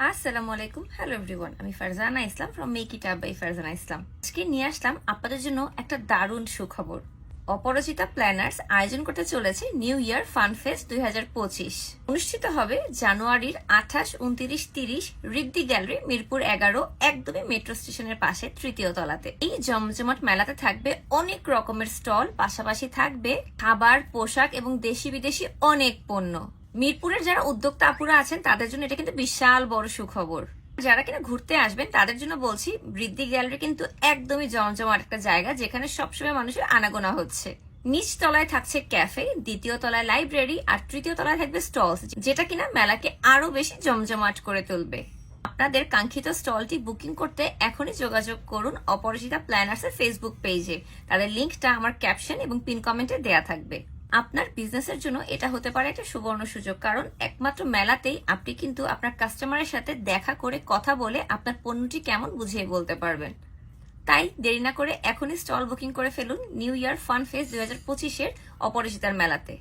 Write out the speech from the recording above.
আসসালামু আলাইকুম, hello everyone. আমি Farzana Islam from Make It Up by Farzana Islam. আজকে নিয়ে আসলাম আপনাদের জন্য একটা দারুণ সুখবর। অপরাজিতা প্ল্যানার্স আয়োজন করতে চলেছে নিউ ইয়ার ফান ফেস্ট 2025। অনুষ্ঠিত হবে জানুয়ারির 28, 29, 30 রিদ্দি গ্যালারি, মিরপুর 11, একদমই মেট্রো স্টেশনের পাশে তৃতীয় তলাতে। এই জমজমাট মেলাতে থাকবে অনেক রকমের স্টল, পাশাপাশি থাকবে খাবার, পোশাক এবং দেশি বিদেশি অনেক পণ্য। মিরপুরের যারা উদ্যোক্তা আপুরা আছেন তাদের জন্য এটা কিন্তু বিশাল বড় সুখবর। যারা কিনা ঘুরতে আসবেন তাদের জন্য বলছি, বৃদ্ধি গ্যালারি কিন্তু একদমই জমজমাট একটা জায়গা যেখানে সবসময় মানুষের আনাগোনা হচ্ছে। নিচ তলায় থাকছে ক্যাফে, দ্বিতীয় তলায় লাইব্রেরি, আর তৃতীয় তলায় থাকবে স্টলস, যেটা কিনা মেলাকে আরো বেশি জমজমাট করে তুলবে। আপনাদের কাঙ্ক্ষিত স্টলটি বুকিং করতে এখনই যোগাযোগ করুন অপরাজিতা প্ল্যানার্স এর ফেসবুক পেজে। তাদের লিঙ্কটা আমার ক্যাপশন এবং পিন কমেন্টে দেয়া থাকবে। আপনার বিজনেসের জন্য এটা হতে পারে একটা সুবর্ণ সুযোগ, কারণ একমাত্র মেলাতেই আপনি কিন্তু আপনার কাস্টমারের সাথে দেখা করে কথা বলে আপনার পণ্যটি কেমন বুঝিয়ে বলতে পারবেন। তাই দেরি না করে এখনই স্টল বুকিং করে ফেলুন নিউ ইয়ার ফান ফেস্ট 2025 এর অপরাজিতার মেলাতে।